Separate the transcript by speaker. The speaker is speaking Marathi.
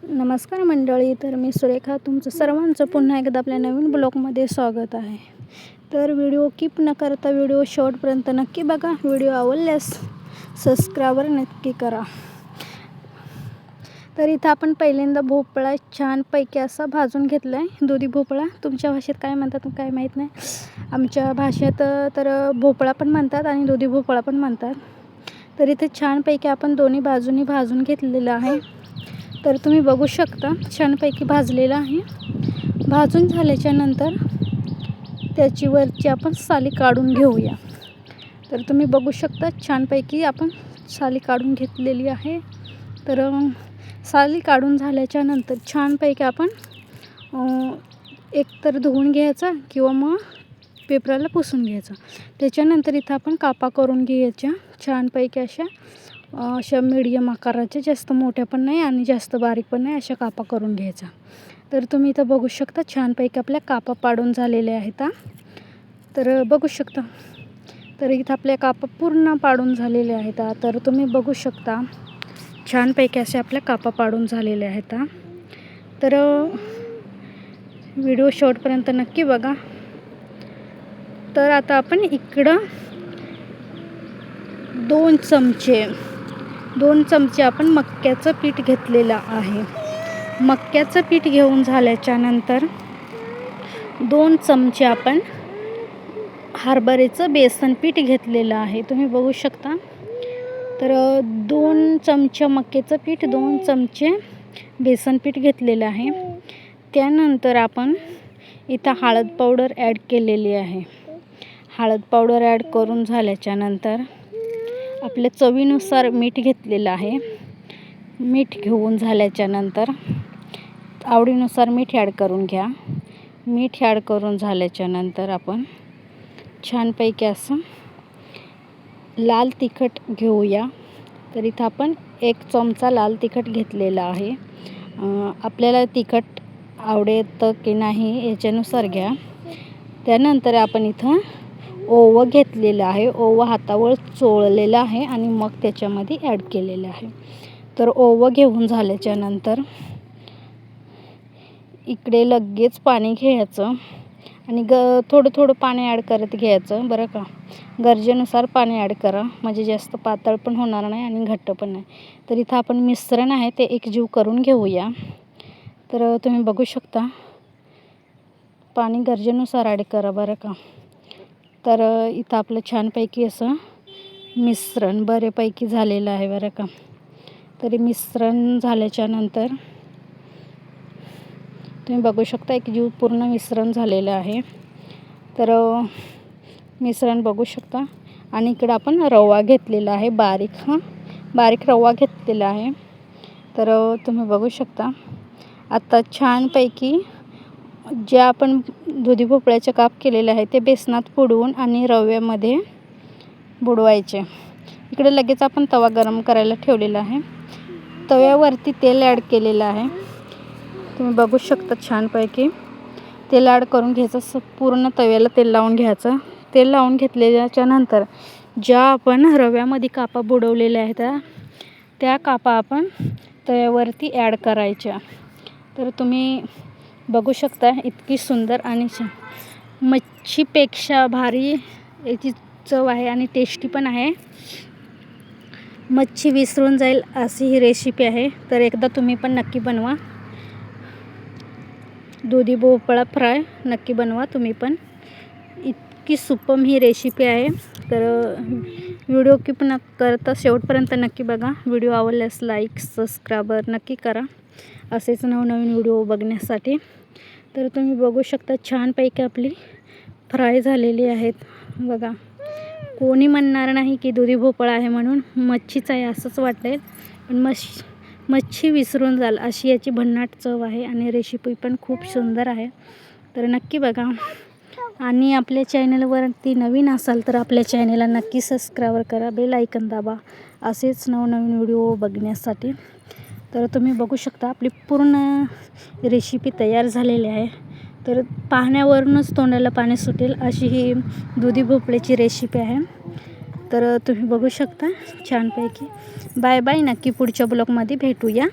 Speaker 1: नमस्कार मंडळी. तर मी सुरेखा, तुमचं सर्वांचं पुन्हा एकदा आपल्या नवीन ब्लॉगमध्ये स्वागत आहे. तर व्हिडिओ कीप न करता व्हिडिओ शेवटपर्यंत नक्की बघा. व्हिडिओ आवडल्यास सबस्क्राईबर नक्की करा. तर इथं आपण पहिल्यांदा भोपळा छानपैकी असा भाजून घेतला आहे. दुधी भोपळा तुमच्या भाषेत काय म्हणतात काय माहीत नाही. आमच्या भाषेत तर भोपळा पण म्हणतात आणि दुधी भोपळा पण म्हणतात. तर इथे छानपैकी आपण दोन्ही बाजूनी भाजून घेतलेलं आहे. तर तुम्ही बघू शकता छानपैकी भाजलेला आहे. भाजून झाल्याच्या नंतर त्याची वरची आपण साली काढून घेऊया. तर तुम्ही बघू शकता छानपैकी आपण साली काढून घेतलेली आहे. तर साली काढून झाल्याच्या नंतर छानपैकी आपण एकतर धुवून घ्यायचा किंवा मग पेपराला पुसून घ्यायचा. त्याच्यानंतर इथं आपण कापा करून घ्यायच्या छानपैकी अशा मीडियम आकाराच्या, जास्त मोठ्या पण नाही आणि जास्त बारीक पण नाही, अशा कापा करून घ्यायचा. तर तुम्ही इथं बघू शकता छानपैकी आपल्या कापा पाडून झालेल्या आहेत. तर बघू शकता, तर इथं आपल्या कापा पूर्ण पाडून झालेले आहेत. तर तुम्ही बघू शकता छानपैकी असे आपल्या कापा पाडून झालेले आहेत. तर व्हिडिओ शेवटपर्यंत नक्की बघा. तर आता आपण इकडं 2 चमचे आपण मक्याचं पीठ घेतलेलं आहे. मक्याचं पीठ घेऊन झाल्याच्या नंतर 2 चमचे आपण हरभऱ्याचं बेसन पीठ घेतलेलं आहे. तुम्ही बघू शकता. तर 2 चमचे मक्याचं पीठ, 2 चमचे बेसन पीठ घेतलेलं आहे. त्यानंतर आपण इथं हळद पावडर ॲड केलेली आहे. हळद पावडर ॲड करून झाल्याच्या नंतर आपल्या चवीनुसार मीठ घेतलेलं आहे. मीठ घेऊन झाल्याच्या नंतर आवडीनुसार मीठ ॲड करून घ्या. मीठ ॲड करून झाल्याच्या नंतर आपण छानपैकी असं लाल तिखट घेऊया. तर इथं आपण 1 चमचा लाल तिखट घेतलेला आहे. आपल्याला तिखट आवडतं की नाही याच्यानुसार घ्या. त्यानंतर आपण इथं ओवं घेतलेलं आहे. ओवं हातावर चोळलेलं आहे आणि मग त्याच्यामध्ये ॲड केलेलं आहे. तर ओवं घेऊन झाल्याच्या नंतर इकडे लगेच पाणी घ्यायचं आणि थोडं पाणी ॲड करत घ्यायचं बरं का. गरजेनुसार पाणी ॲड करा, म्हणजे जास्त पातळ पण होणार नाही आणि घट्ट पण नाही. तर इथं आपण मिश्रण आहे ते एकजीव करून घेऊया. तर तुम्ही बघू शकता पाणी गरजेनुसार ॲड करा बरं का. तर इथं आपलं छानपैकी असं मिश्रण बऱ्यापैकी झालेलं आहे बरं का. तरी मिश्रण झाल्याच्या नंतर तुम्ही बघू शकता एकजीव पूर्ण मिश्रण झालेलं आहे. तर मिश्रण बघू शकता. आणि इकडं आपण रवा घेतलेला आहे, बारीक रवा घेतलेला आहे. तर तुम्ही बघू शकता. आता छानपैकी जे आपण दुधी भोपळ्याचे काप केलेले आहे ते बेसनात बुडवून आणि रव्यामध्ये बुडवायचे. इकडे लगेच आपण तवा गरम करायला ठेवलेला आहे. तव्यावरती तेल ॲड केलेलं आहे. तुम्ही बघू शकता छानपैकी तेल ॲड करून घ्यायचं. पूर्ण तव्याला तेल लावून घ्यायचं. तेल लावून घेतल्याच्या नंतर ज्या आपण रव्यामध्ये कापा बुडवलेल्या आहेत त्या कापा आपण तव्यावरती ॲड करायच्या. तर तुम्ही बघू शकता इतकी सुंदर आणि मच्छीपेक्षा भारी याची चव आहे आणि टेस्टी पण आहे. मच्छी विसरून जाईल अशी ही रेसिपी आहे. तर एकदा तुम्ही पण नक्की बनवा. दुधी भोपळा फ्राय नक्की बनवा तुम्ही पण. इतकी सुपम ही रेसिपी आहे. तर व्हिडिओ कीप न करता शेवटपर्यंत नक्की बघा. व्हिडिओ आवडल्यास लाईक सबस्क्राईबर नक्की करा असेच नवनवीन व्हिडिओ बघण्यासाठी. तर तुम्ही बघू शकता छानपैकी आपली फ्राय झालेली आहेत बघा. कोणी म्हणणार नाही की दुधी भोपळा आहे म्हणून मच्छीच आहे असंच वाटेल, पण मच्छी विसरून जाल अशी याची भन्नाट चव आहे आणि रेसिपी पण खूप सुंदर आहे. तर नक्की बघा. आणि आपल्या चॅनलवरती नवीन असाल तर आपल्या चॅनलला नक्की सबस्क्राईब करा, बेल आयकन दाबा असेच नवनवीन व्हिडिओ बघण्यासाठी. तर तुम्ही बघू शकता आपली पूर्ण रेसिपी तयार झालेली आहे. तर पाहण्यावरूनच तोंडाला पाणी सुटेल अशी ही दुधी भोपळ्याची रेसिपी आहे. तर तुम्ही बघू शकता छानपैकी. Bye bye. नक्की पुढच्या ब्लॉगमध्ये भेटूया.